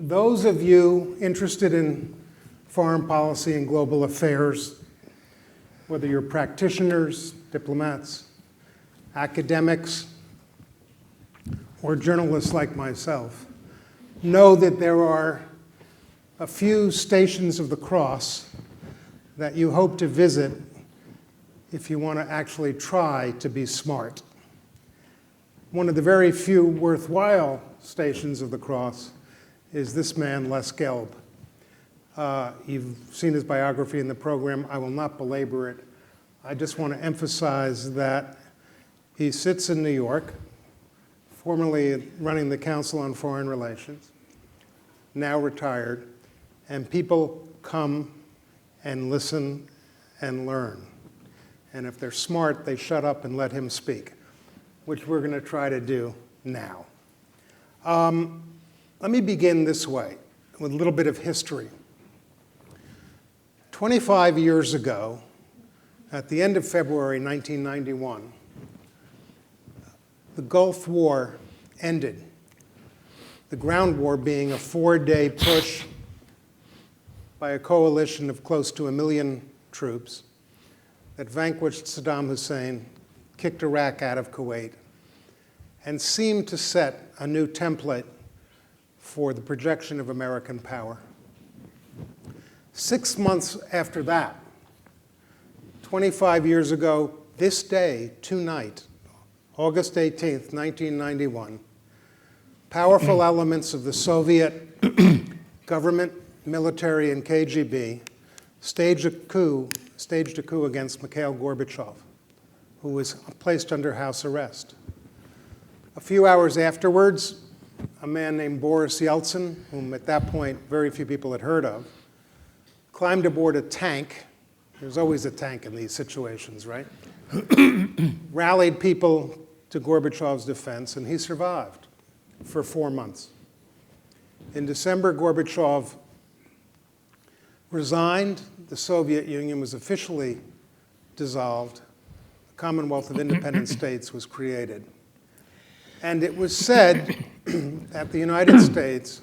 Those of you interested in foreign policy and global affairs, whether you're practitioners, diplomats, academics, or journalists like myself, know that there are a few stations of the cross that you hope to visit if you want to actually try to be smart. One of the very few worthwhile stations of the cross is this man, Les Gelb. You've seen his biography in the program. I will not belabor it. I just want to emphasize that he sits in New York, formerly running the Council on Foreign Relations, now retired, and people come and listen and learn. And if they're smart, they shut up and let him speak, which we're going to try to do now. Let me begin this way, with a little bit of history. 25 years ago, at the end of February 1991, the Gulf War ended. The ground war being a 4-day push by a coalition of close to 1 million troops that vanquished Saddam Hussein, kicked Iraq out of Kuwait, and seemed to set a new template for the projection of American power. 6 months after that, 25 years ago, this day, tonight, August 18th, 1991, powerful elements of the Soviet government, military, and KGB staged a coup against Mikhail Gorbachev, who was placed under house arrest. A few hours afterwards, a man named Boris Yeltsin, whom at that point very few people had heard of, climbed aboard a tank. There's always a tank in these situations, right? Rallied people to Gorbachev's defense, and he survived for 4 months. In December, Gorbachev resigned. The Soviet Union was officially dissolved. The Commonwealth of Independent States was created. And it was said that the United States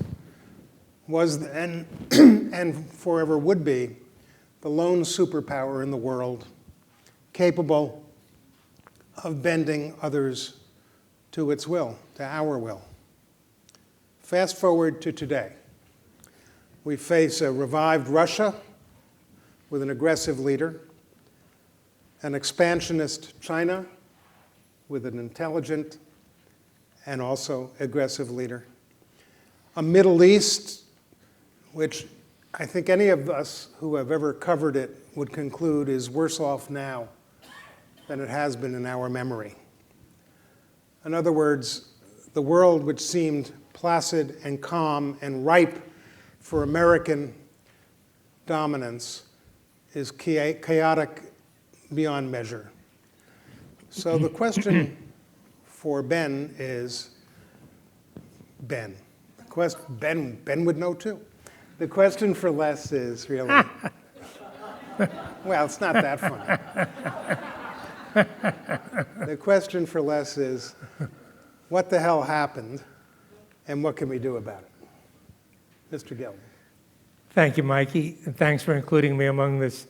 was then, and forever would be, the lone superpower in the world capable of bending others to its will, to our will. Fast forward to today. We face a revived Russia with an aggressive leader, an expansionist China with an intelligent and also aggressive leader, a Middle East which I think any of us who have ever covered it would conclude is worse off now than it has been in our memory. In other words, the world which seemed placid and calm and ripe for American dominance is chaotic beyond measure. So the question for Ben is, Ben would know too. The question for Les is really, well, it's not that funny. The question for Les is, what the hell happened and what can we do about it? Mr. Gelb. Thank you, Mikey, and thanks for including me among this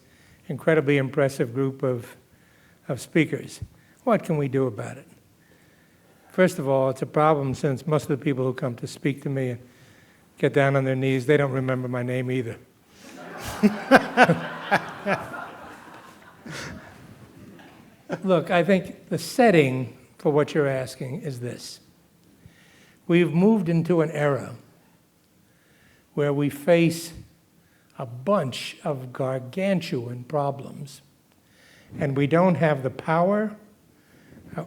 incredibly impressive group of speakers. What can we do about it? First of all, it's a problem since most of the people who come to speak to me and get down on their knees, they don't remember my name either. Look, I think the setting for what you're asking is this. We've moved into an era where we face a bunch of gargantuan problems, and we don't have the power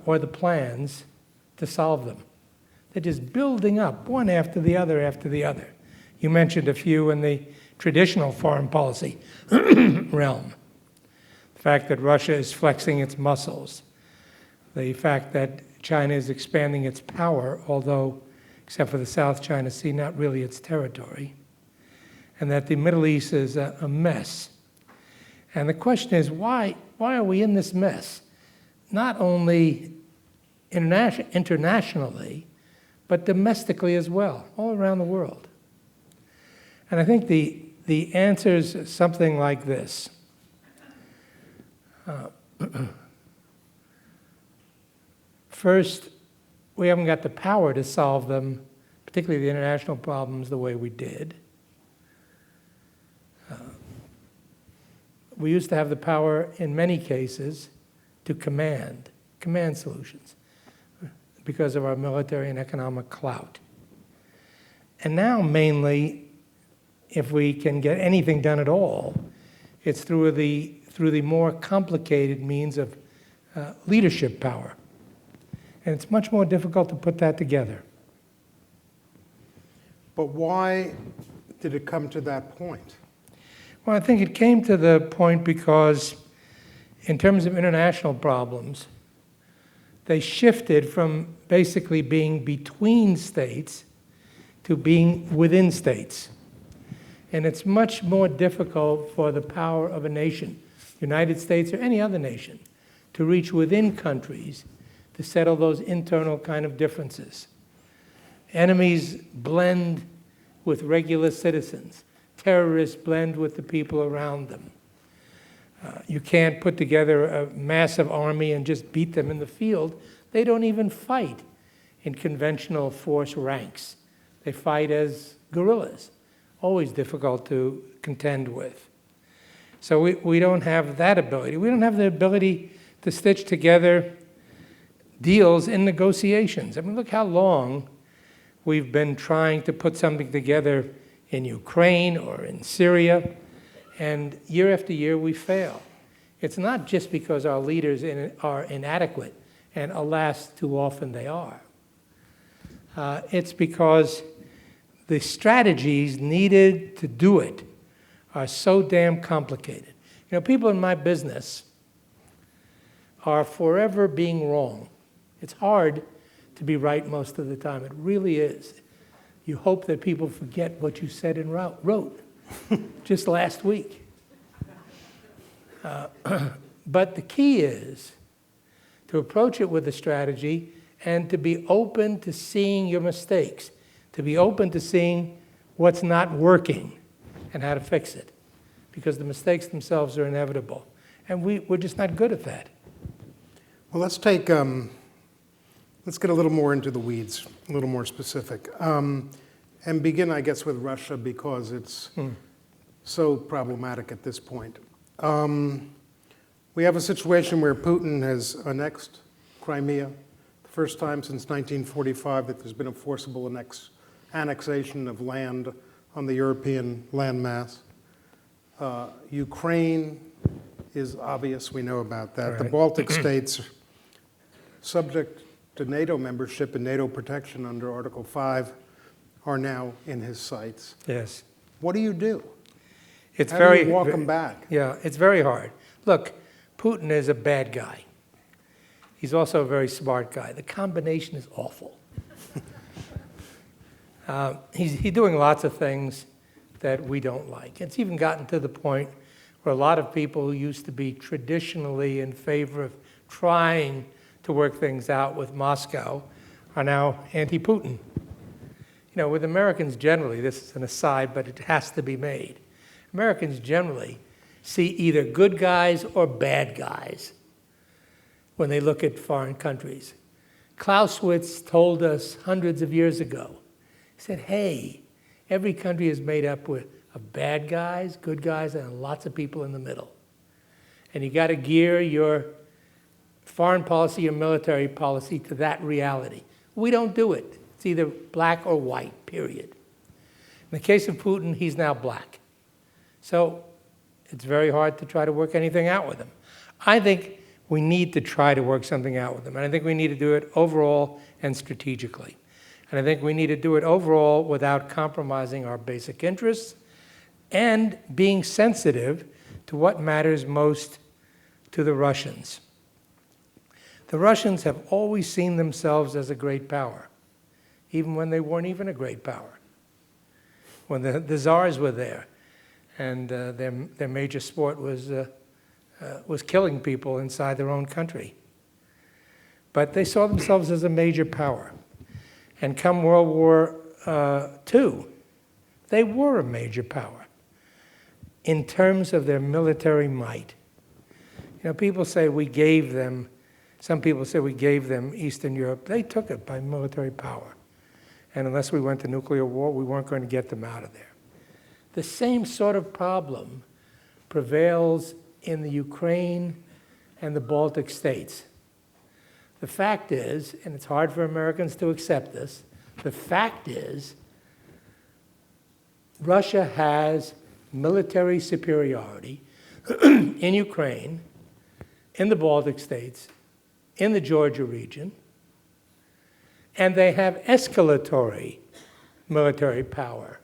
or the plans to solve them. They're just building up one after the other after the other. You mentioned a few in the traditional foreign policy realm. The fact that Russia is flexing its muscles. The fact that China is expanding its power, although, except for the South China Sea, not really its territory. And that the Middle East is a mess. And the question is, why are we in this mess? Not only internationally, but domestically as well, all around the world. And I think the answer is something like this. First, we haven't got the power to solve them, particularly the international problems, the way we did. We used to have the power, in many cases, to command solutions because of our military and economic clout. And now, mainly, if we can get anything done at all, it's through the more complicated means of leadership power. And it's much more difficult to put that together. But why did it come to that point? Well, I think it came to the point because, in terms of international problems, they shifted from basically being between states to being within states. And it's much more difficult for the power of a nation, United States or any other nation, to reach within countries to settle those internal kind of differences. Enemies blend with regular citizens. Terrorists blend with the people around them. You can't put together a massive army and just beat them in the field. They don't even fight in conventional force ranks. They fight as guerrillas, always difficult to contend with. So we don't have that ability. We don't have the ability to stitch together deals in negotiations. I mean, look how long we've been trying to put something together in Ukraine or in Syria, and year after year we fail. It's not just because our leaders are inadequate, and alas, too often they are. It's because the strategies needed to do it are so damn complicated. You know, people in my business are forever being wrong. It's hard to be right most of the time. It really is. You hope that people forget what you said and wrote just last week. But the key is to approach it with a strategy and to be open to seeing your mistakes, to be open to seeing what's not working and how to fix it, because the mistakes themselves are inevitable. And we're just not good at that. Well, let's get a little more into the weeds, a little more specific. And begin, I guess, with Russia because it's so problematic at this point. We have a situation where Putin has annexed Crimea, the first time since 1945 that there's been a forcible annexation of land on the European landmass. Ukraine is obvious, we know about that. Right. The Baltic states, subject to NATO membership and NATO protection under Article 5, are now in his sights. Yes. What do you do? It's How very do you walk them back? Yeah, it's very hard. Look, Putin is a bad guy. He's also a very smart guy. The combination is awful. He's doing lots of things that we don't like. It's even gotten to the point where a lot of people who used to be traditionally in favor of trying to work things out with Moscow are now anti-Putin. You know, with Americans generally, this is an aside, but it has to be made. Americans generally see either good guys or bad guys when they look at foreign countries. Clausewitz told us hundreds of years ago, he said, hey, every country is made up of bad guys, good guys, and lots of people in the middle. And you got to gear your foreign policy or military policy to that reality. We don't do it. It's either black or white, period. In the case of Putin, he's now black. So it's very hard to try to work anything out with him. I think we need to try to work something out with him. And I think we need to do it overall and strategically. And I think we need to do it overall without compromising our basic interests and being sensitive to what matters most to the Russians. The Russians have always seen themselves as a great power, even when they weren't even a great power. When the czars were there, and their major sport was killing people inside their own country. But they saw themselves as a major power. And come World War II, They were a major power in terms of their military might. You know, people say we gave them, some people say we gave them Eastern Europe. They took it by military power. And unless we went to nuclear war, we weren't going to get them out of there. The same sort of problem prevails in the Ukraine and the Baltic states. The fact is, and it's hard for Americans to accept this, the fact is Russia has military superiority in Ukraine, in the Baltic states, in the Georgia region, and they have escalatory military power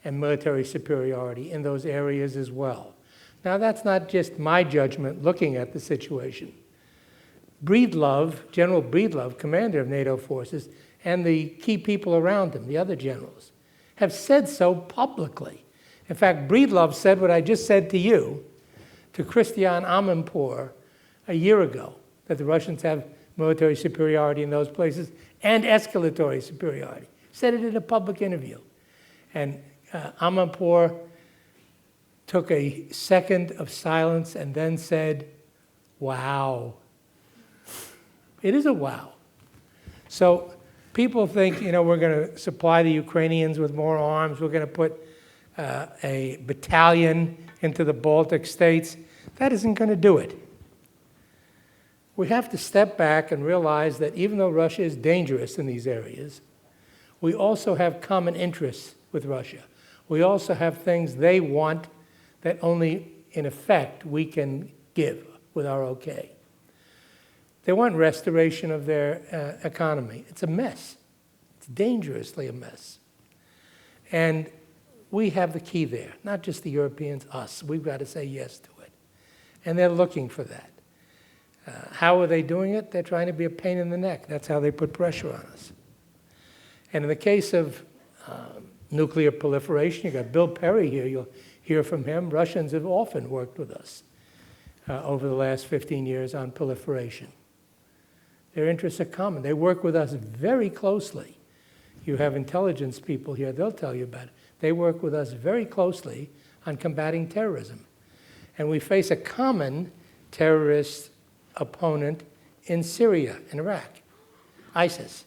and military superiority in those areas as well. Now, that's not just my judgment looking at the situation. Breedlove, General Breedlove, commander of NATO forces, and the key people around him, the other generals, have said so publicly. In fact, Breedlove said what I just said to you, to Christian Amanpour a year ago, that the Russians have military superiority in those places and escalatory superiority. Said it in a public interview. And Amanpour took a second of silence and then said, wow. It is a wow. So people think, you know, we're going to supply the Ukrainians with more arms. We're going to put a battalion into the Baltic states. That isn't going to do it. We have to step back and realize that even though Russia is dangerous in these areas, we also have common interests with Russia. We also have things they want that only, in effect, we can give with our okay. They want restoration of their economy. It's a mess. It's dangerously a mess. And we have the key there, not just the Europeans, us. We've got to say yes to it. And they're looking for that. How are they doing it? They're trying to be a pain in the neck. That's how they put pressure on us. And in the case of nuclear proliferation, you've got Bill Perry here. You'll hear from him. Russians have often worked with us over the last 15 years on proliferation. Their interests are common. They work with us very closely. You have intelligence people here. They'll tell you about it. They work with us very closely on combating terrorism. And we face a common terrorist opponent in Syria and Iraq, ISIS.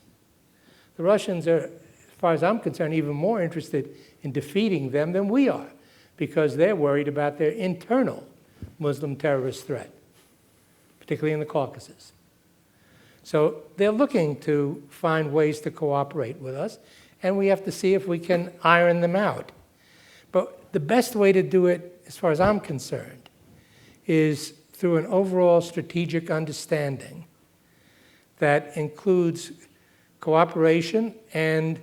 The Russians are, as far as I'm concerned, even more interested in defeating them than we are, because they're worried about their internal Muslim terrorist threat, particularly in the Caucasus. So they're looking to find ways to cooperate with us, and we have to see if we can iron them out. But the best way to do it, as far as I'm concerned, is through an overall strategic understanding that includes cooperation and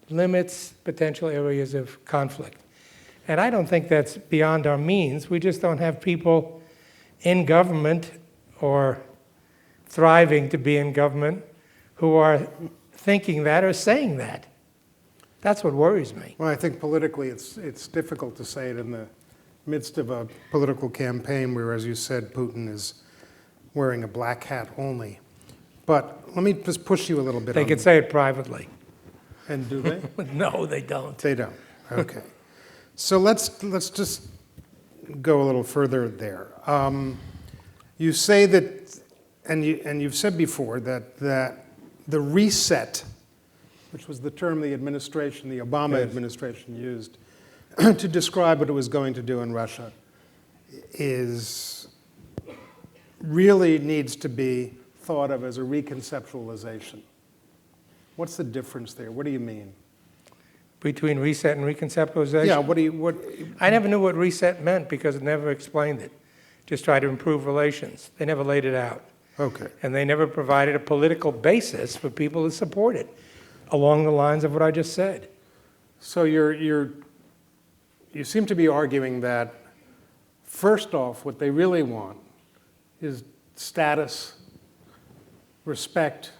limits potential areas of conflict. And I don't think that's beyond our means. We just don't have people in government or thriving to be in government who are thinking that or saying that. That's what worries me. Well, I think politically it's difficult to say it in the midst of a political campaign where, as you said, Putin is wearing a black hat only. But let me just push you a little bit. They can say it privately. And do they? No, they don't. They don't. Okay. So let's just go a little further there. You say that, and you've said before that the reset, which was the term the administration, the Obama administration used to describe what it was going to do in Russia, really needs to be thought of as a reconceptualization. What's the difference there? What do you mean? Between reset and reconceptualization? Yeah, I never knew what reset meant because it never explained it. Just tried to improve relations. They never laid it out. Okay. And they never provided a political basis for people to support it along the lines of what I just said. So you seem to be arguing that, first off, what they really want is status, respect,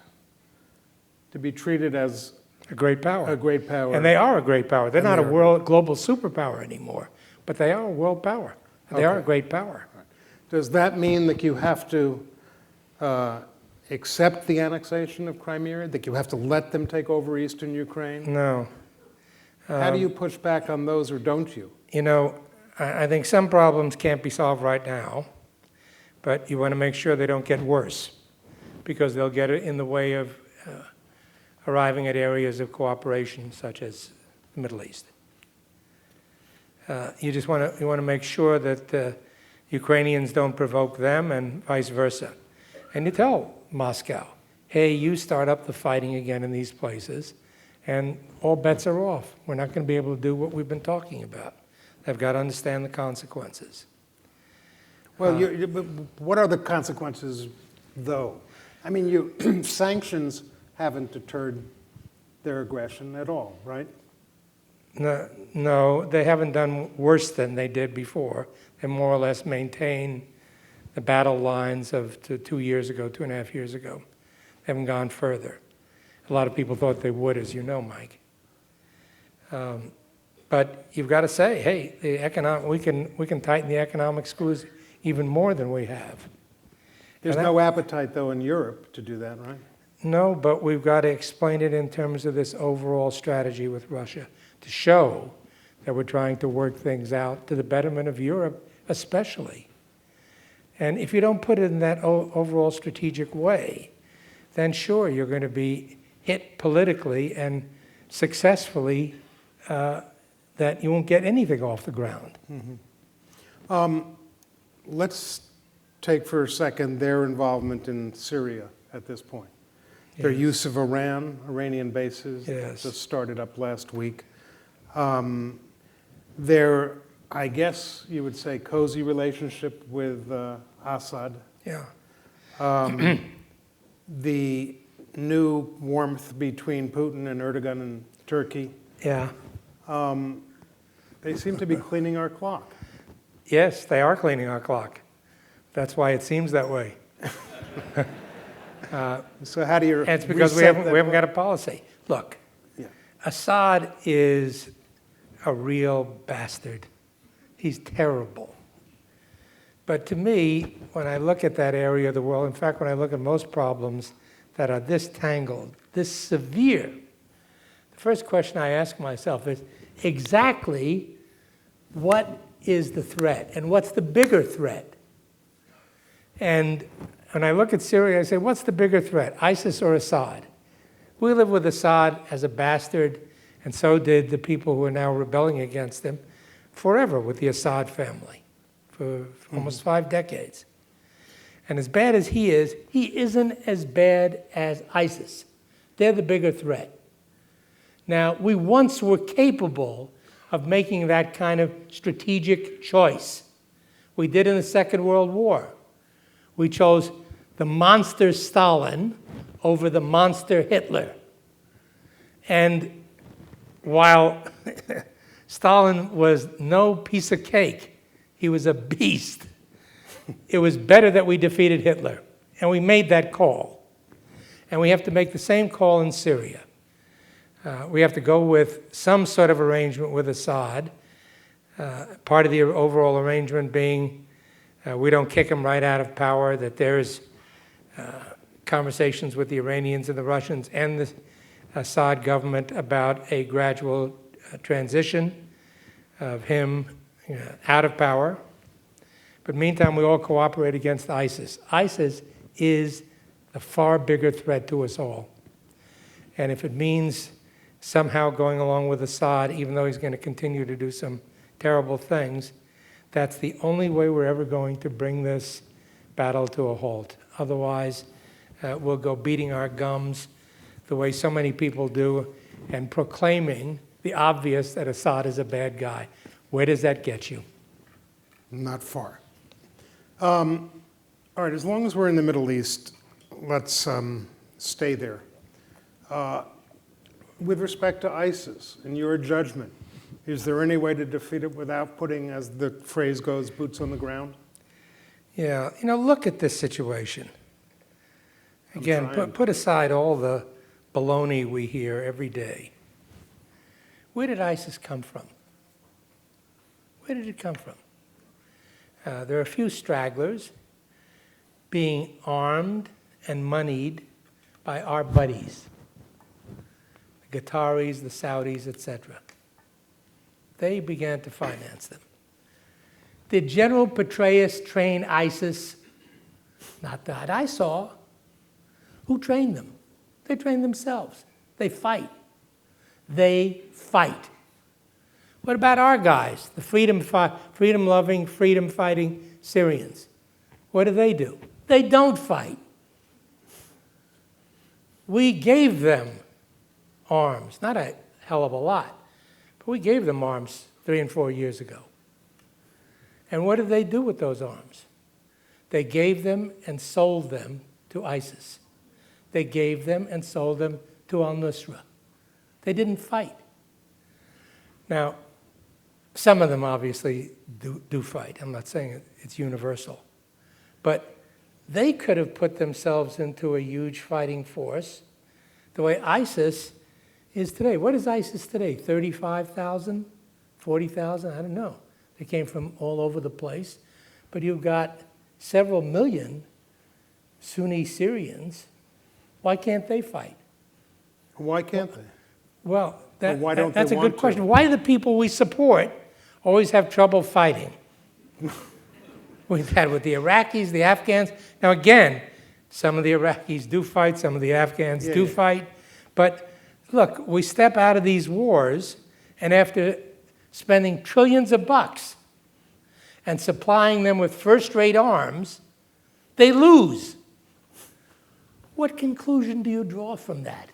to be treated as a great power. a great power. And they are a great power. They're And not a they're- global superpower anymore, but they are a world power. They are a Okay. great power. Does that mean that you have to accept the annexation of Crimea, that you have to let them take over eastern Ukraine? No. How do you push back on those, or don't you? You know, I think some problems can't be solved right now, but you want to make sure they don't get worse, because they'll get in the way of arriving at areas of cooperation such as the Middle East. You just want to make sure that the Ukrainians don't provoke them and vice versa. And you tell Moscow, hey, you start up the fighting again in these places, and all bets are off. We're not going to be able to do what we've been talking about. They've got to understand the consequences. Well, but what are the consequences, though? I mean, sanctions haven't deterred their aggression at all, right? No, they haven't done worse than they did before. They more or less maintain the battle lines of 2 years ago, 2.5 years ago. They haven't gone further. A lot of people thought they would, as you know, Mike. But you've got to say, hey, we can tighten the economic screws even more than we have. There's no appetite, though, in Europe to do that, right? No, but we've got to explain it in terms of this overall strategy with Russia to show that we're trying to work things out to the betterment of Europe, especially. And if you don't put it in that overall strategic way, then sure, you're going to be hit politically and successfully that you won't get anything off the ground. Mm-hmm. Let's take for a second their involvement in Syria at this point. Yes. Their use of Iranian bases, yes, just started up last week. Their, I guess you would say, cozy relationship with Assad. Yeah. The new warmth between Putin and Erdogan and Turkey. Yeah. They seem to be cleaning our clock. Yes, they are cleaning our clock. That's why it seems that way. So how do you? And it's because we haven't got a policy. Look, yeah. Assad is a real bastard. He's terrible. But to me, when I look at that area of the world, in fact, when I look at most problems that are this tangled, this severe, the first question I ask myself is exactly what is the threat and what's the bigger threat? And when I look at Syria, I say, what's the bigger threat, ISIS or Assad? We live with Assad as a bastard, and so did the people who are now rebelling against him forever with the Assad family for almost 5 decades. And as bad as he isn't as bad as ISIS. They're the bigger threat. Now, we once were capable of making that kind of strategic choice. We did in the Second World War. We chose the monster Stalin over the monster Hitler. And while Stalin was no piece of cake, he was a beast, it was better that we defeated Hitler. And we made that call. And we have to make the same call in Syria. We have to go with some sort of arrangement with Assad, part of the overall arrangement being we don't kick him right out of power, that there's conversations with the Iranians and the Russians and the Assad government about a gradual transition of him out of power. But meantime, we all cooperate against ISIS. ISIS is the far bigger threat to us all. And if it means somehow going along with Assad, even though he's going to continue to do some terrible things, that's the only way we're ever going to bring this battle to a halt. Otherwise, we'll go beating our gums the way so many people do and proclaiming the obvious that Assad is a bad guy. Where does that get you? Not far. All right, as long as we're in the Middle East, let's stay there. With respect to ISIS, in your judgment, is there any way to defeat it without putting, as the phrase goes, boots on the ground? Yeah, look at this situation. Again, put aside all the baloney we hear every day. Where did ISIS come from? Where did it come from? There are a few stragglers being armed and moneyed by our buddies, the Qataris, the Saudis, etc. they began to finance them. Did General Petraeus train ISIS? Not that I saw. Who trained them? They train themselves. They fight. They fight. What about our guys, the freedom-loving, freedom-fighting Syrians? What do? They don't fight. We gave them arms, not a hell of a lot, but we gave them arms 3 and 4 years ago. And what did they do with those arms? They gave them and sold them to ISIS. They gave them and sold them to al-Nusra. They didn't fight. Now, some of them obviously do fight. I'm not saying it's universal. But they could have put themselves into a huge fighting force the way ISIS is today. What is ISIS today? 35,000? 40,000? I don't know. They came from all over the place. But you've got several million Sunni Syrians. Why can't they fight? Why can't they? Well, why don't that's they a want good question. to? Why do the people we support always have trouble fighting? We've had with the Iraqis, the Afghans. Now again, some of the Iraqis do fight, some of the Afghans do fight. But look, we step out of these wars, and after spending trillions of bucks and supplying them with first-rate arms, they lose. What conclusion do you draw from that?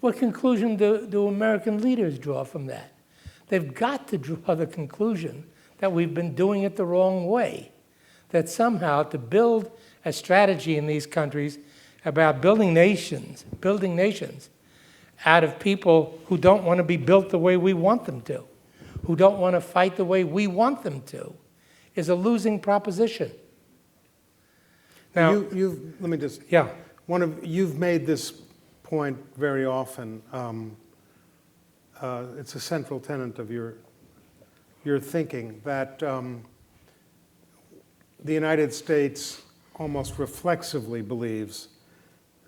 What conclusion do American leaders draw from that? They've got to draw the conclusion that we've been doing it the wrong way, that somehow to build a strategy in these countries about building nations out of people who don't want to be built the way we want them to, who don't want to fight the way we want them to, is a losing proposition. Now, let me just. Yeah. You've made this point very often. It's a central tenet of your thinking that the United States almost reflexively believes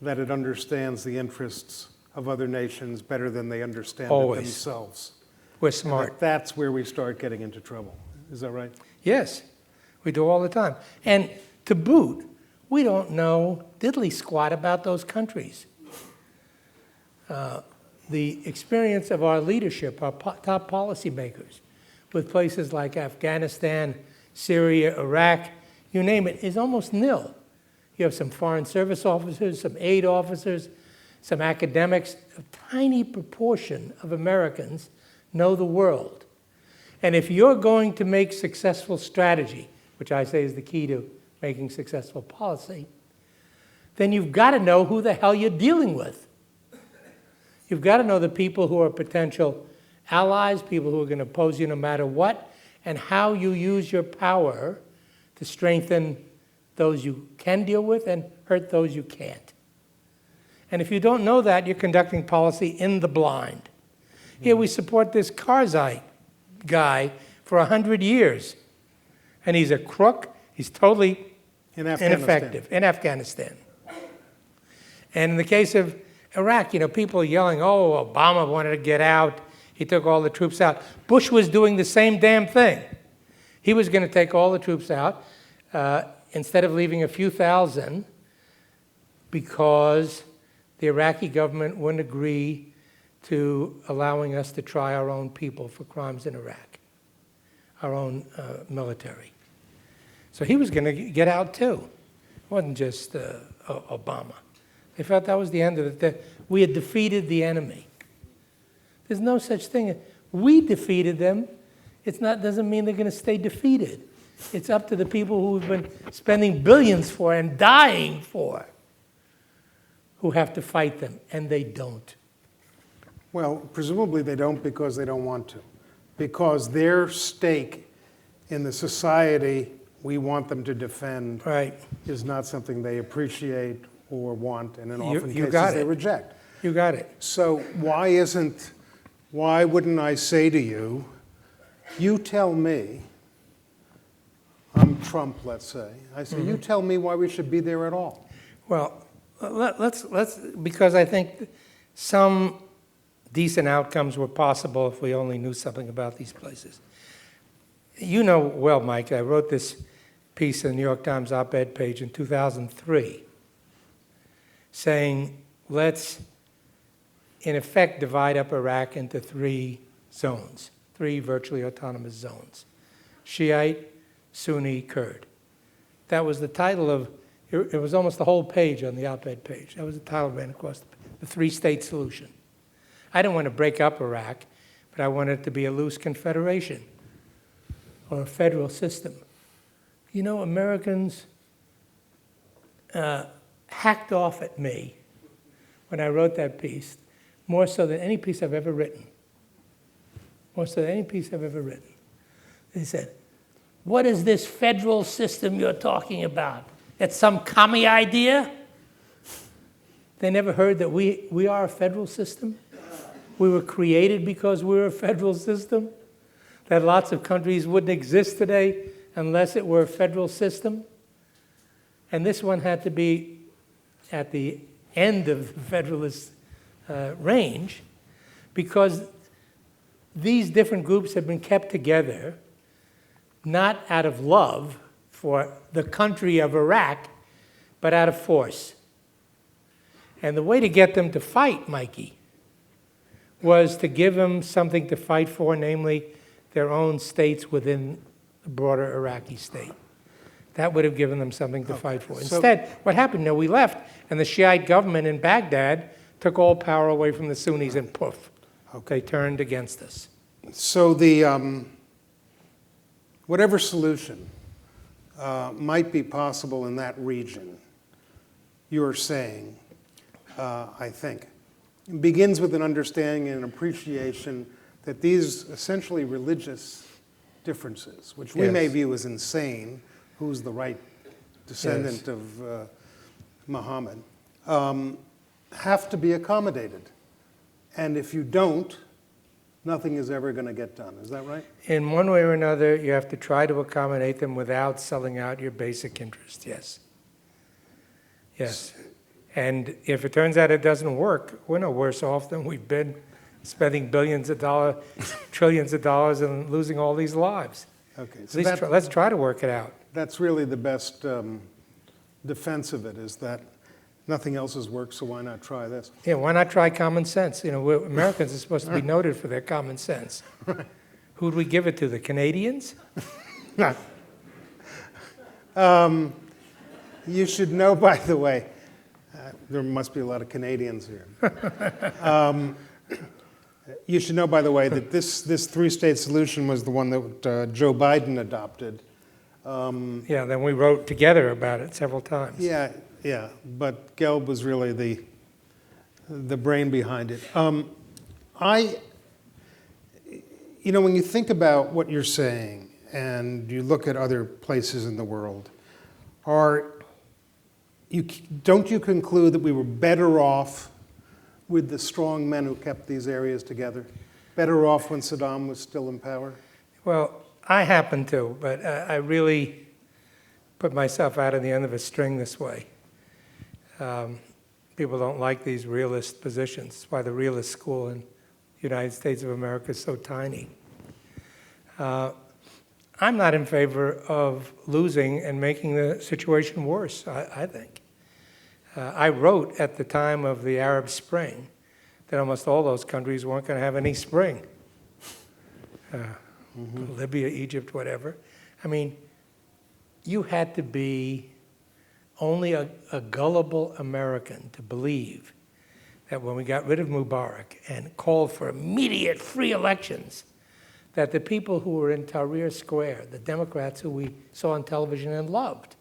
that it understands the interests of other nations better than they understand it themselves. We're smart. That's where we start getting into trouble. Is that right? Yes, we do all the time. And to boot, we don't know diddly squat about those countries. The experience of our leadership, our top policymakers, with places like Afghanistan, Syria, Iraq, you name it, is almost nil. You have some foreign service officers, some aid officers, some academics. A tiny proportion of Americans know the world. And if you're going to make successful strategy, which I say is the key to making successful policy, then you've got to know who the hell you're dealing with. You've got to know the people who are potential allies, people who are going to oppose you no matter what, and how you use your power to strengthen those you can deal with and hurt those you can't. And if you don't know that, you're conducting policy in the blind. Here we support this Karzai guy for 100 years, and he's a crook. He's totally ineffective in Afghanistan. And in the case of Iraq, people are yelling, oh, Obama wanted to get out. He took all the troops out. Bush was doing the same damn thing. He was going to take all the troops out instead of leaving a few thousand because the Iraqi government wouldn't agree to allowing us to try our own people for crimes in Iraq, our own military. So he was going to get out too. It wasn't just Obama. They felt that was the end of it, that we had defeated the enemy. There's no such thing. We defeated them. Doesn't mean they're going to stay defeated. It's up to the people who we've been spending billions for and dying for who have to fight them, and they don't. Well, presumably they don't because they don't want to. Because their stake in the society we want them to defend is not something they appreciate or want, and in often cases they reject. You got it. So why wouldn't I say to you, you tell me, I'm Trump, let's say, I say, you tell me why we should be there at all. Well, let's because I think some decent outcomes were possible if we only knew something about these places. You know well, Mike, I wrote this piece in the New York Times op-ed page in 2003 saying, let's, in effect, divide up Iraq into 3 zones, 3 virtually autonomous zones: Shiite, Sunni, Kurd. That was the title of, it was almost the whole page on the op-ed page. That was the title ran across the 3-state solution. I didn't want to break up Iraq, but I wanted it to be a loose confederation or a federal system. You know, Americans hacked off at me when I wrote that piece, more so than any piece I've ever written. More so than any piece I've ever written. They said, "What is this federal system you're talking about? It's some commie idea?" They never heard that we are a federal system. We were created because we were a federal system. That lots of countries wouldn't exist today unless it were a federal system. And this one had to be at the end of the federalist range, because these different groups have been kept together not out of love for the country of Iraq, but out of force. And the way to get them to fight, Mikey, was to give them something to fight for, namely their own states within the broader Iraqi state. That would have given them something to fight for. Instead, what happened? We left, and the Shiite government in Baghdad took all power away from the Sunnis, and poof, they turned against us. So the whatever solution might be possible in that region, you're saying, I think, begins with an understanding and an appreciation that these essentially religious differences, which we may view as insane, who's the right descendant of Muhammad, have to be accommodated. And if you don't, nothing is ever going to get done. Is that right? In one way or another, you have to try to accommodate them without selling out your basic interest, yes. Yes. And if it turns out it doesn't work, we're no worse off than we've been, spending billions of dollars, trillions of dollars, and losing all these lives. Okay. So at least let's try to work it out. That's really the best defense of it, is that nothing else has worked, so why not try this? Yeah, why not try common sense? You know, Americans are supposed to be noted for their common sense. Right. Who'd we give it to, the Canadians? You should know, by the way, there must be a lot of Canadians here. You should know, by the way, that this 3-state solution was the one that Joe Biden adopted. Yeah, then we wrote together about it several times. Yeah, but Gelb was really the brain behind it. When you think about what you're saying and you look at other places in the world, don't you conclude that we were better off with the strong men who kept these areas together? Better off when Saddam was still in power? Well, I happen to, but I really put myself out on the end of a string this way. People don't like these realist positions. That's why the realist school in the United States of America is so tiny. I'm not in favor of losing and making the situation worse, I think. I wrote at the time of the Arab Spring that almost all those countries weren't going to have any spring. Libya, Egypt, whatever. I mean, you had to be only a gullible American to believe that when we got rid of Mubarak and called for immediate free elections, that the people who were in Tahrir Square, the Democrats who we saw on television and loved,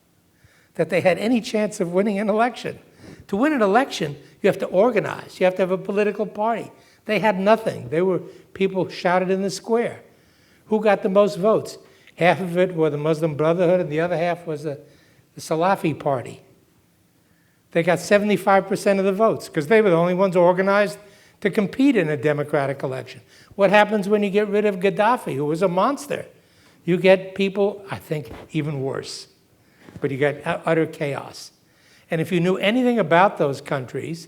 that they had any chance of winning an election. To win an election, you have to organize. You have to have a political party. They had nothing. They were people shouted in the square. Who got the most votes? Half of it were the Muslim Brotherhood, and the other half was the Salafi Party. They got 75% of the votes because they were the only ones organized to compete in a democratic election. What happens when you get rid of Gaddafi, who was a monster? You get people, I think, even worse. But you get utter chaos. And if you knew anything about those countries,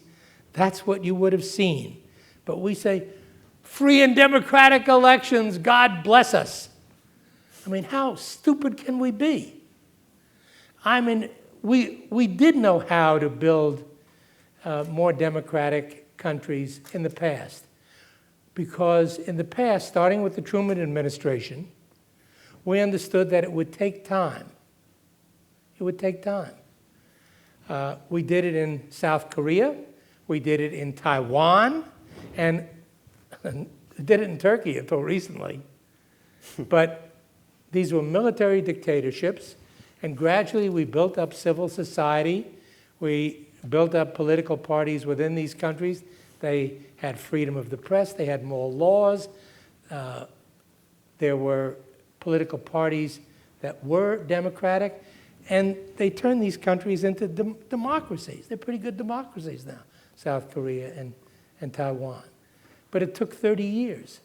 that's what you would have seen. But we say, free and democratic elections, God bless us. I mean, how stupid can we be? I mean, we did know how to build more democratic countries in the past. Because in the past, starting with the Truman administration, we understood that it would take time. It would take time. We did it in South Korea. We did it in Taiwan. And did it in Turkey until recently. But these were military dictatorships. And gradually we built up civil society. We built up political parties within these countries. They had freedom of the press. They had more laws. There were political parties that were democratic. And they turned these countries into democracies. They're pretty good democracies now, South Korea and Taiwan. But it took 30 years.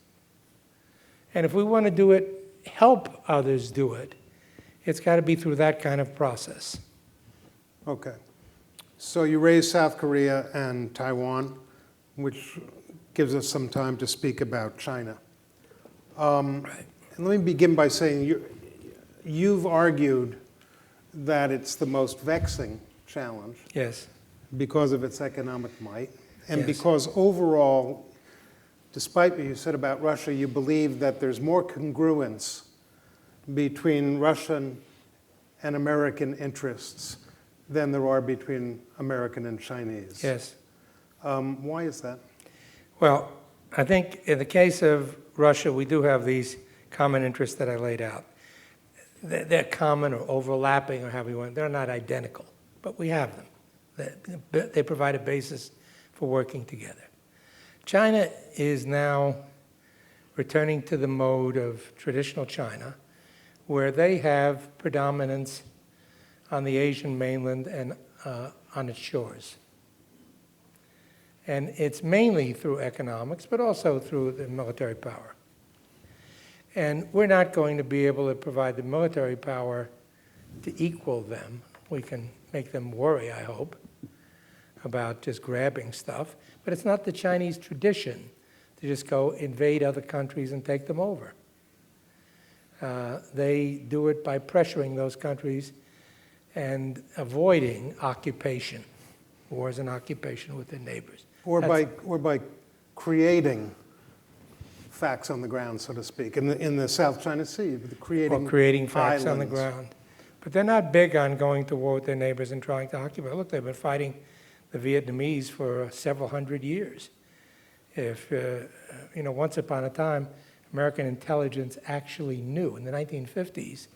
And if we want to do it, help others do it, it's got to be through that kind of process. Okay. So you raised South Korea and Taiwan, which gives us some time to speak about China. And let me begin by saying you've argued that it's the most vexing challenge. Yes. Because of its economic might, and Yes. because overall, despite what you said about Russia, you believe that there's more congruence between Russian and American interests than there are between American and Chinese. Yes. Why is that? Well, I think in the case of Russia, we do have these common interests that I laid out. They're common or overlapping or however you want. They're not identical, but we have them. They provide a basis for working together. China is now returning to the mode of traditional China, where they have predominance on the Asian mainland and on its shores. And it's mainly through economics, but also through the military power. And we're not going to be able to provide the military power to equal them. We can make them worry, I hope, about just grabbing stuff. But it's not the Chinese tradition to just go invade other countries and take them over. They do it by pressuring those countries and avoiding occupation, wars and occupation with their neighbors. Or by creating facts on the ground, so to speak, in the South China Sea, creating facts on the islands. ground. But they're not big on going to war with their neighbors and trying to occupy. Look, they've been fighting the Vietnamese for several hundred years. If, once upon a time, American intelligence actually knew in the 1950s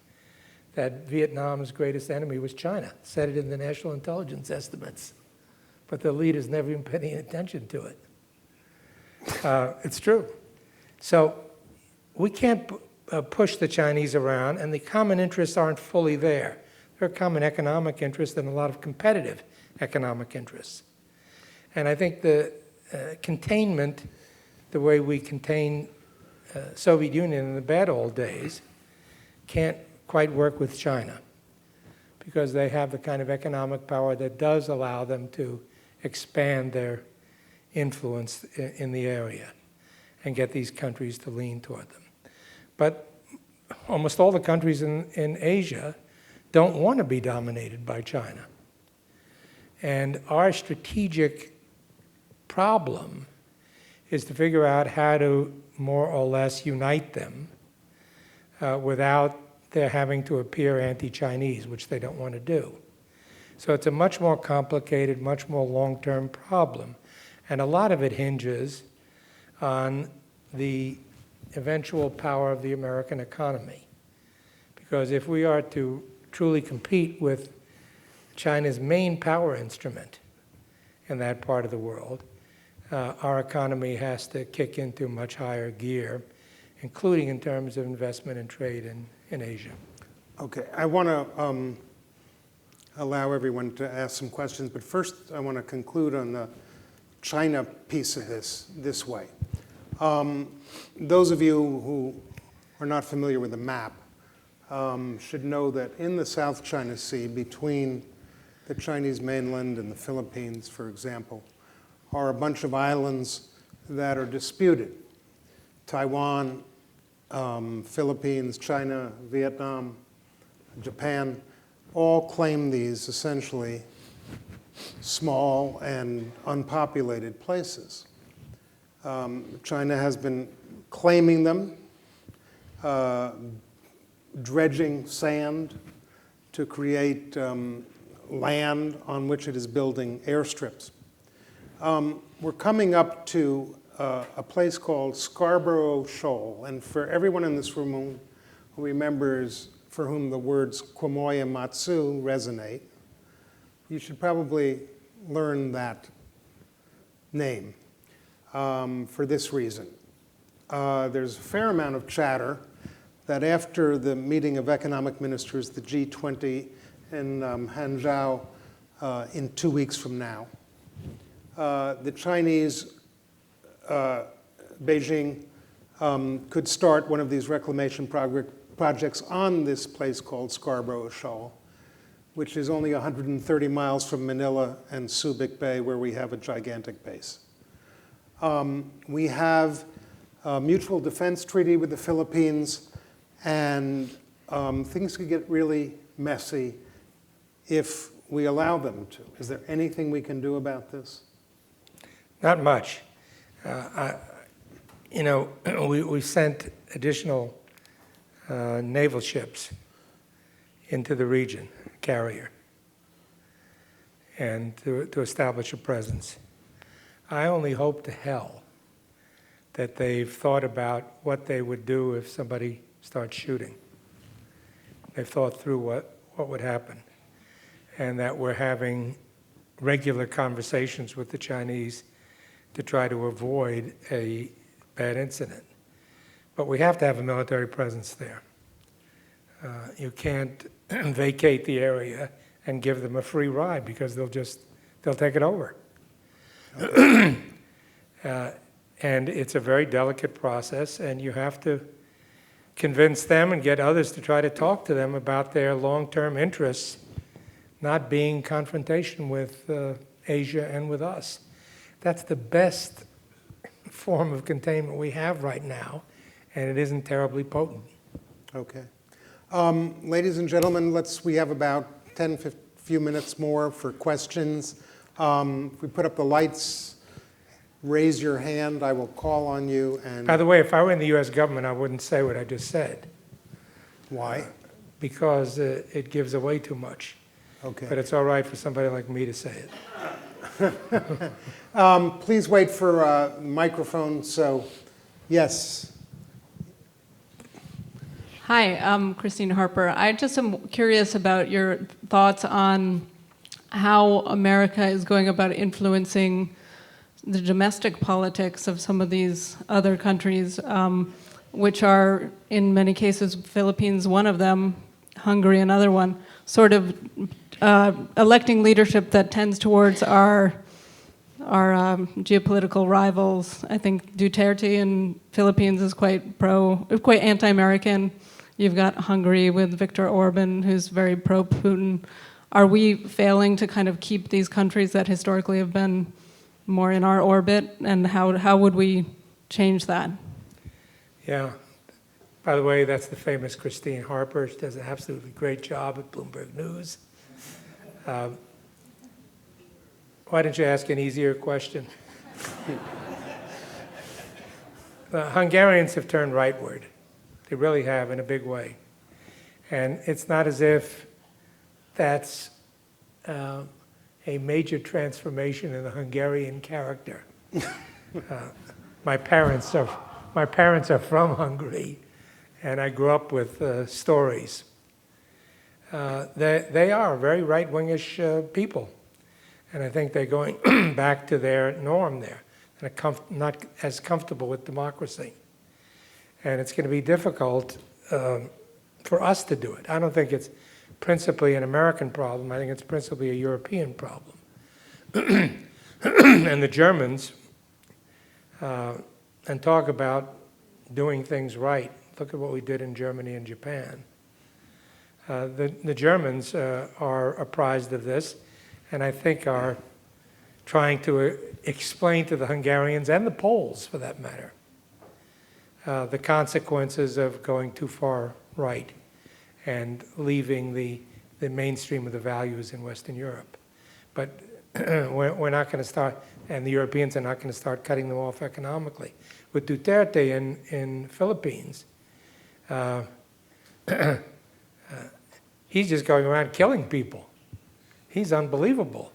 that Vietnam's greatest enemy was China, said it in the national intelligence estimates. But the leaders never even paid any attention to it. It's true. So we can't push the Chinese around, and the common interests aren't fully there. There are common economic interests and a lot of competitive economic interests. And I think the containment, the way we contain Soviet Union in the bad old days, can't quite work with China because they have the kind of economic power that does allow them to expand their influence in the area and get these countries to lean toward them. But almost all the countries in Asia don't want to be dominated by China. And our strategic problem is to figure out how to more or less unite them without their having to appear anti-Chinese, which they don't want to do. So it's a much more complicated, much more long-term problem. And a lot of it hinges on the eventual power of the American economy. Because if we are to truly compete with China's main power instrument in that part of the world, our economy has to kick into much higher gear, including in terms of investment and trade in Asia. Okay, I want to allow everyone to ask some questions, but first I want to conclude on the China piece of this way. Those of you who are not familiar with the map should know that in the South China Sea, between the Chinese mainland and the Philippines, for example, are a bunch of islands that are disputed. Taiwan, Philippines, China, Vietnam, Japan, all claim these essentially small and unpopulated places. China has been claiming them, dredging sand to create land on which it is building airstrips. We're coming up to a place called Scarborough Shoal, and for everyone in this room who remembers for whom the words Quemoy and Matsu resonate, you should probably learn that name for this reason. There's a fair amount of chatter that after the meeting of economic ministers, the G20 in Hangzhou in 2 weeks from now, the Chinese, Beijing, could start one of these reclamation projects on this place called Scarborough Shoal, which is only 130 miles from Manila and Subic Bay, where we have a gigantic base. We have a mutual defense treaty with the Philippines, and things could get really messy if we allow them to. Is there anything we can do about this? Not much. We sent additional naval ships into the region, carrier, and to establish a presence. I only hope to hell that they've thought about what they would do if somebody starts shooting. They've thought through what would happen, and that we're having regular conversations with the Chinese to try to avoid a bad incident. But we have to have a military presence there. You can't vacate the area and give them a free ride because they'll take it over. And it's a very delicate process, and you have to convince them and get others to try to talk to them about their long-term interests, not being confrontation with Asia and with us. That's the best form of containment we have right now, and it isn't terribly potent. Okay. Ladies and gentlemen, we have about few minutes more for questions. If we put up the lights, raise your hand, I will call on you. And by the way, if I were in the U.S. government, I wouldn't say what I just said. Why? Because it gives away too much. Okay. But it's all right for somebody like me to say it. Please wait for a microphone. So, yes. Hi, I'm Christine Harper. I just am curious about your thoughts on how America is going about influencing the domestic politics of some of these other countries, which are, in many cases, Philippines one of them, Hungary another one, sort of electing leadership that tends towards our geopolitical rivals. I think Duterte in Philippines is quite anti-American. You've got Hungary with Viktor Orban, who's very pro-Putin. Are we failing to kind of keep these countries that historically have been more in our orbit, and how would we change that? Yeah. By the way, that's the famous Christine Harper. She does an absolutely great job at Bloomberg News. Why don't you ask an easier question? The Hungarians have turned rightward. They really have, in a big way. And it's not as if that's a major transformation in the Hungarian character. My parents are from Hungary, and I grew up with stories. They are very right-wingish people, and I think they're going back to their norm there, and not as comfortable with democracy. And it's going to be difficult for us to do it. I don't think it's principally an American problem. I think it's principally a European problem. And the Germans, and talk about doing things right. Look at what we did in Germany and Japan. The Germans are apprised of this, and I think are trying to explain to the Hungarians and the Poles, for that matter, the consequences of going too far right and leaving the mainstream of the values in Western Europe. But we're not going to start, and the Europeans are not going to start cutting them off economically. With Duterte in Philippines, he's just going around killing people. He's unbelievable.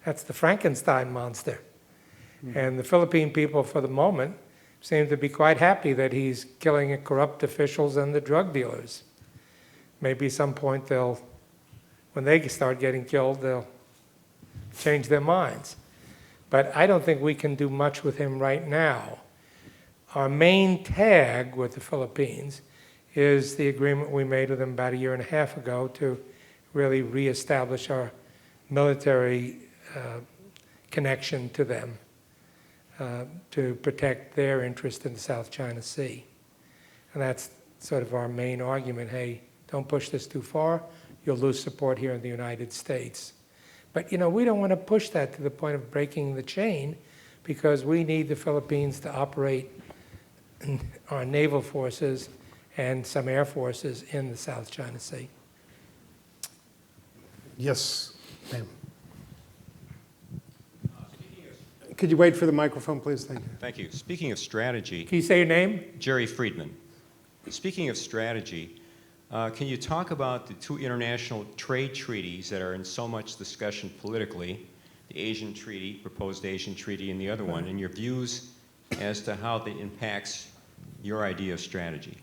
That's the Frankenstein monster. And the Philippine people, for the moment, seem to be quite happy that he's killing corrupt officials and the drug dealers. Maybe at some point when they start getting killed, they'll change their minds. But I don't think we can do much with him right now. Our main tag with the Philippines is the agreement we made with them about 1.5 years ago to really reestablish our military connection to them, to protect their interest in the South China Sea. And that's sort of our main argument. Hey, don't push this too far. You'll lose support here in the United States. But, we don't want to push that to the point of breaking the chain, because we need the Philippines to operate our naval forces and some air forces in the South China Sea. Yes, ma'am. Could you wait for the microphone, please? Thank you. Thank you. Speaking of strategy, Can you say your name? Jerry Friedman. Speaking of strategy, can you talk about the 2 international trade treaties that are in so much discussion politically, the Asian Treaty, proposed Asian Treaty, and the other one, and your views as to how that impacts your idea of strategy?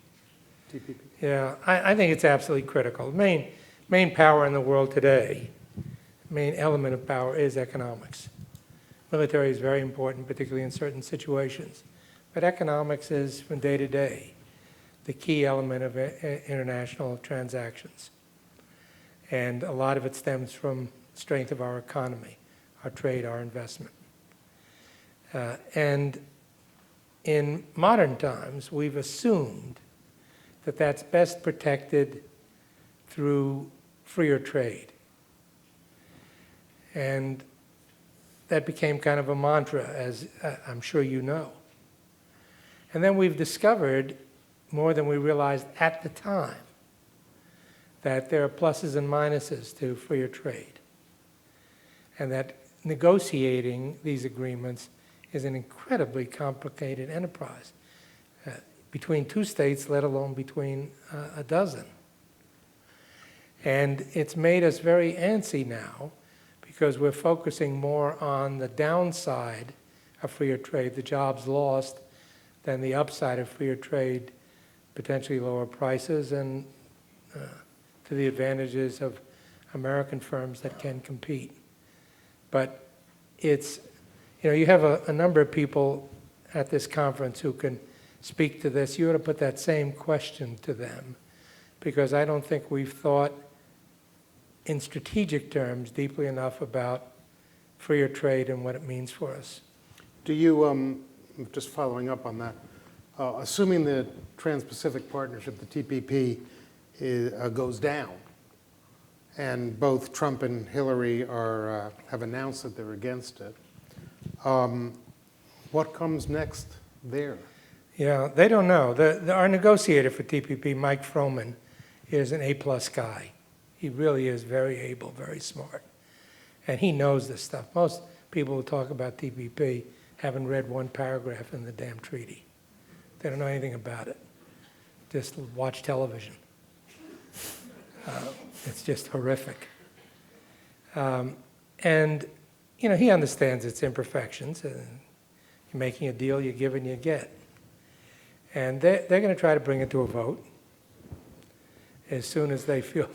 TPP. Yeah, I think it's absolutely critical. The main power in the world today, main element of power is economics. Military is very important, particularly in certain situations. But economics is, from day to day, the key element of international transactions. And a lot of it stems from the strength of our economy, our trade, our investment. And in modern times, we've assumed that that's best protected through freer trade. And that became kind of a mantra, as I'm sure you know. And then we've discovered, more than we realized at the time, that there are pluses and minuses to freer trade. And that negotiating these agreements is an incredibly complicated enterprise, between 2 states, let alone between a dozen. And it's made us very antsy now, because we're focusing more on the downside of freer trade, the jobs lost, than the upside of freer trade, potentially lower prices, and to the advantages of American firms that can compete. But it's, you have a number of people at this conference who can speak to this. You ought to put that same question to them, because I don't think we've thought in strategic terms deeply enough about freer trade and what it means for us. Do you, just following up on that, assuming the Trans-Pacific Partnership, the TPP, goes down, and both Trump and Hillary have announced that they're against it, what comes next there? Yeah, they don't know. Our negotiator for TPP, Mike Froman, is an A-plus guy. He really is very able, very smart. And he knows this stuff. Most people who talk about TPP haven't read one paragraph in the damn treaty. They don't know anything about it. Just watch television. It's just horrific. And, he understands its imperfections. You're making a deal, you give and you get. And they're going to try to bring it to a vote as soon as they feel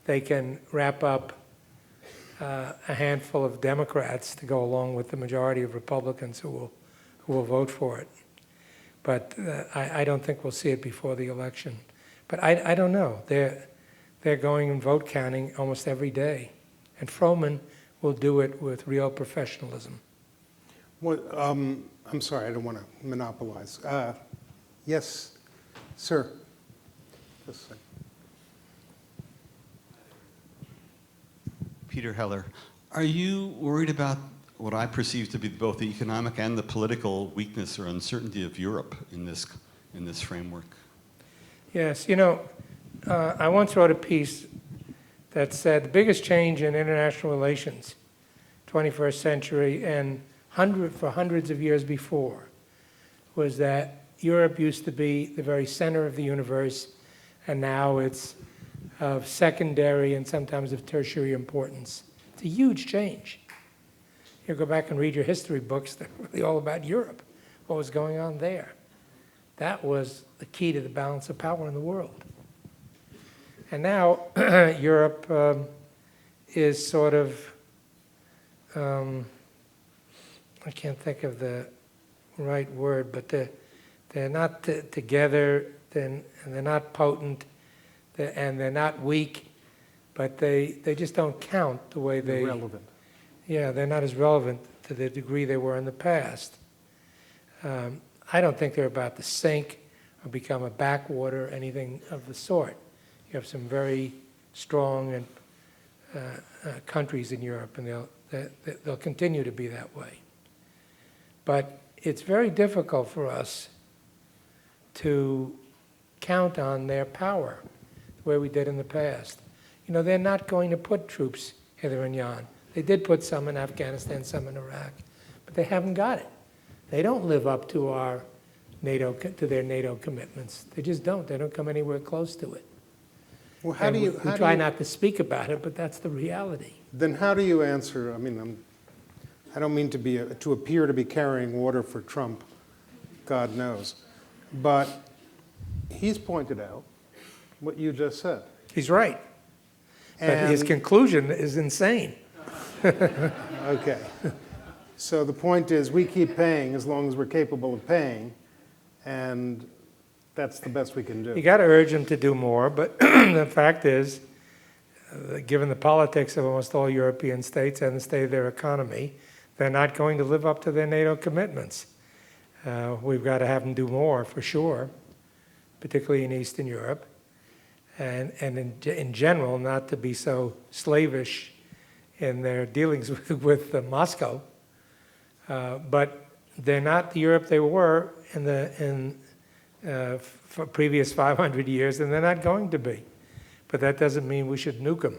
they can wrap up a handful of Democrats to go along with the majority of Republicans who will vote for it. But I don't think we'll see it before the election. But I don't know. They're going and vote counting almost every day. And Froman will do it with real professionalism. What, I'm sorry, I don't want to monopolize. Yes, sir. Just a second. Peter Heller, are you worried about what I perceive to be both the economic and the political weakness or uncertainty of Europe in this framework. Yes, I once wrote a piece that said the biggest change in international relations, 21st century and for hundreds of years before, was that Europe used to be the very center of the universe, and now it's of secondary and sometimes of tertiary importance. It's a huge change. You go back and read your history books, they're really all about Europe, what was going on there. That was the key to the balance of power in the world. And now Europe is sort of, I can't think of the right word, but they're not together, and they're not potent, and they're not weak, but they just don't count the way they... Relevant. Yeah, they're not as relevant to the degree they were in the past. I don't think they're about to sink or become a backwater or anything of the sort. You have some very strong countries in Europe, and they'll continue to be that way. But it's very difficult for us to count on their power the way we did in the past. They're not going to put troops hither and yon. They did put some in Afghanistan, some in Iraq, but they haven't got it. They don't live up to their NATO commitments. They just don't. They don't come anywhere close to it. Well, how do you we try not to speak about it, but that's the reality. Then how do you answer? I mean, I don't mean to appear to be carrying water for Trump, God knows, but he's pointed out what you just said. He's right, but his conclusion is insane. Okay. So the point is, we keep paying as long as we're capable of paying, and that's the best we can do. You got to urge him to do more, but the fact is, given the politics of almost all European states and the state of their economy, they're not going to live up to their NATO commitments. We've got to have them do more, for sure, particularly in Eastern Europe, and in general, not to be so slavish in their dealings with Moscow. But they're not the Europe they were in for previous 500 years, and they're not going to be. But that doesn't mean we should nuke them.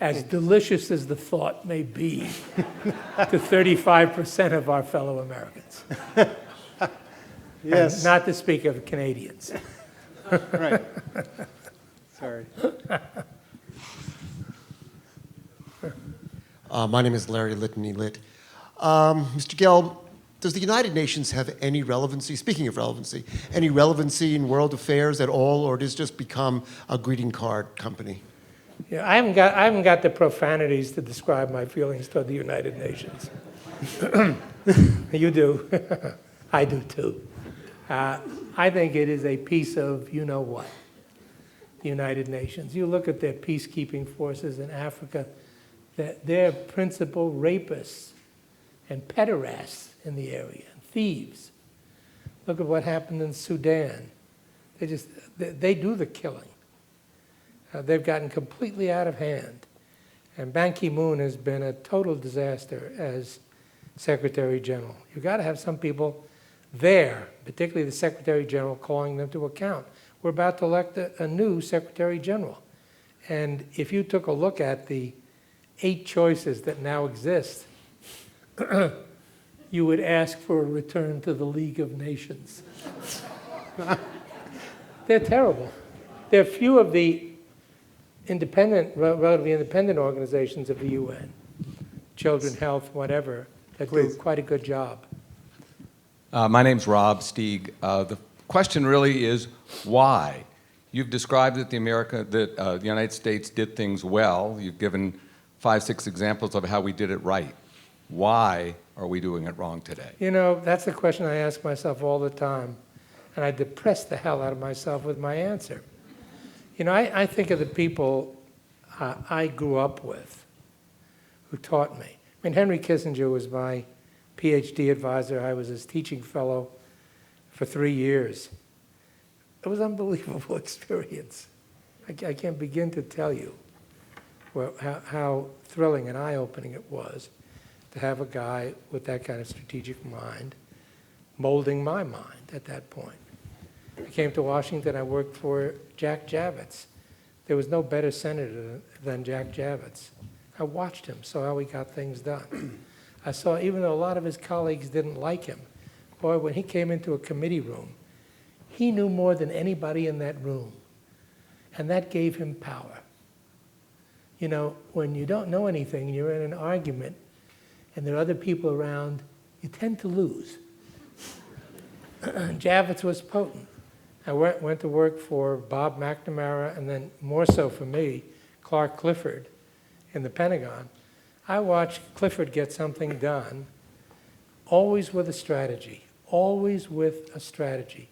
As delicious as the thought may be to 35% of our fellow Americans. Yes. And not to speak of Canadians. Right. Sorry. My name is Larry Litany Lit. Mr. Gelb, does the United Nations have any relevancy, speaking of relevancy, any relevancy in world affairs at all, or does it just become a greeting card company? Yeah, I haven't got the profanities to describe my feelings toward the United Nations. You do. I do too. I think it is a piece of you-know-what, the United Nations. You look at their peacekeeping forces in Africa, they're principal rapists and pederasts in the area, and thieves. Look at what happened in Sudan. They do the killing. They've gotten completely out of hand. And Ban Ki-moon has been a total disaster as Secretary General. You've got to have some people there, particularly the Secretary General, calling them to account. We're about to elect a new Secretary General. And if you took a look at the 8 choices that now exist, you would ask for a return to the League of Nations. They're terrible. There are few of the relatively independent organizations of the UN, Children, Health, whatever, that do quite a good job. My name's Rob Stieg. The question really is why? You've described that the United States did things well. You've given 5, 6 examples of how we did it right. Why are we doing it wrong today? That's the question I ask myself all the time, and I depress the hell out of myself with my answer. I think of the people I grew up with who taught me. Henry Kissinger was my PhD advisor. I was his teaching fellow for 3 years. It was an unbelievable experience. I can't begin to tell you well, how thrilling and eye-opening it was to have a guy with that kind of strategic mind molding my mind at that point. I came to Washington, I worked for Jack Javits. There was no better senator than Jack Javits. I watched him, saw how he got things done. I saw, even though a lot of his colleagues didn't like him, boy, when he came into a committee room, he knew more than anybody in that room. And that gave him power. You know, when you don't know anything and you're in an argument and there are other people around, you tend to lose. Javits was potent. I went to work for Bob McNamara and then more so for me, Clark Clifford in the Pentagon. I watched Clifford get something done, always with a strategy, always with a strategy.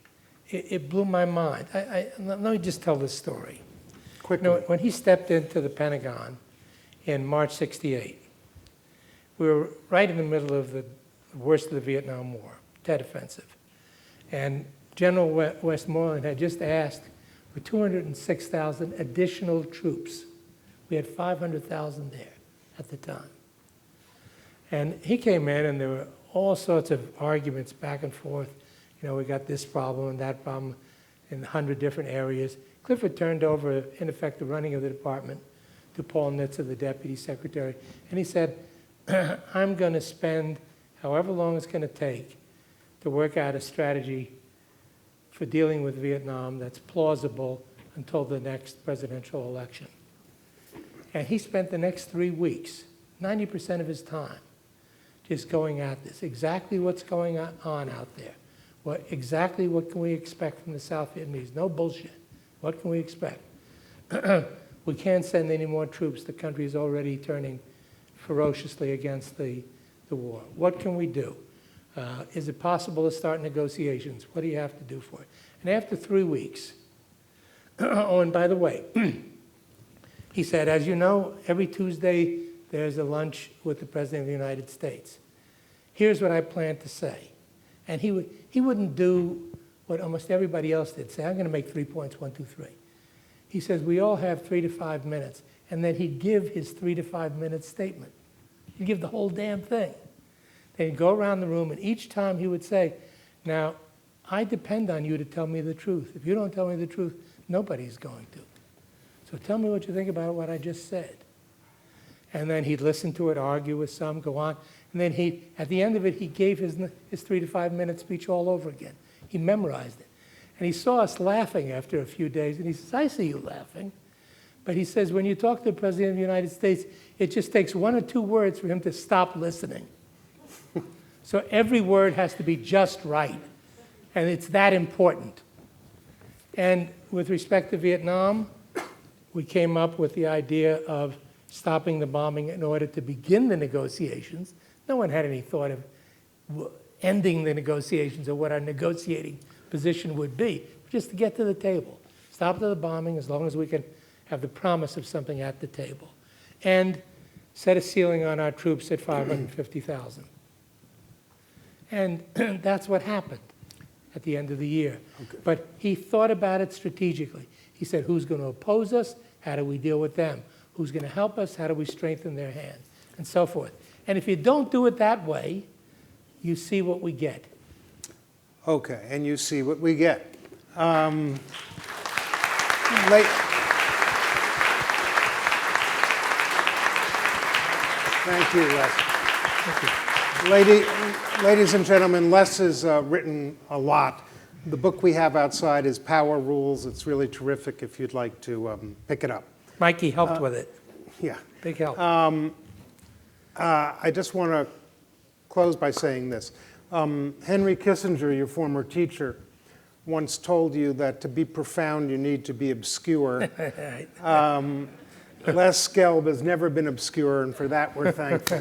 It blew my mind. Let me just tell this story. Quickly. You know, when he stepped into the Pentagon in March '68, we were right in the middle of the worst of the Vietnam War, Tet Offensive. And General Westmoreland had just asked for 206,000 additional troops. We had 500,000 there at the time. And he came in and there were all sorts of arguments back and forth. You know, we got this problem and that problem in 100 different areas. Clifford turned over, in effect, the running of the department to Paul Nitzer, the deputy secretary. And he said, I'm going to spend however long it's going to take to work out a strategy for dealing with Vietnam that's plausible until the next presidential election. And he spent the next 3 weeks, 90% of his time, just going at this. Exactly what's going on out there. Exactly what can we expect from the South Vietnamese? No bullshit. What can we expect? We can't send any more troops. The country is already turning ferociously against the war. What can we do? Is it possible to start negotiations? What do you have to do for it? And after 3 weeks, oh, and by the way, he said, as you know, every Tuesday there's a lunch with the President of the United States. Here's what I plan to say. And he wouldn't do what almost everybody else did, say, I'm going to make 3 points, 1, 2, 3. He says, we all have 3 to 5 minutes. And then he'd give his 3 to 5 minute statement. He'd give the whole damn thing. Then he'd go around the room, and each time he would say, now, I depend on you to tell me the truth. If you don't tell me the truth, nobody's going to. So tell me what you think about what I just said. And then he'd listen to it, argue with some, go on. And then at the end of it, he gave his 3 to 5 minute speech all over again. He memorized it. And he saw us laughing after a few days, and he says, I see you laughing. But he says, when you talk to the President of the United States, it just takes 1 or 2 words for him to stop listening. So every word has to be just right. And it's that important. And with respect to Vietnam, we came up with the idea of stopping the bombing in order to begin the negotiations. No one had any thought of ending the negotiations or what our negotiating position would be, just to get to the table. Stop the bombing as long as we can have the promise of something at the table. And set a ceiling on our troops at 550,000. And that's what happened at the end of the year. Okay. But he thought about it strategically. He said, who's going to oppose us? How do we deal with them? Who's going to help us? How do we strengthen their hand? And so forth. And if you don't do it that way, you see what we get. Okay, and you see what we get. Thank you, Les. Thank you. Ladies and gentlemen, Les has written a lot. The book we have outside is Power Rules. It's really terrific if you'd like to pick it up. Mikey helped with it. Yeah. Big help. I just want to close by saying this. Henry Kissinger, your former teacher, once told you that to be profound, you need to be obscure. Les Gelb has never been obscure, and for that we're thankful.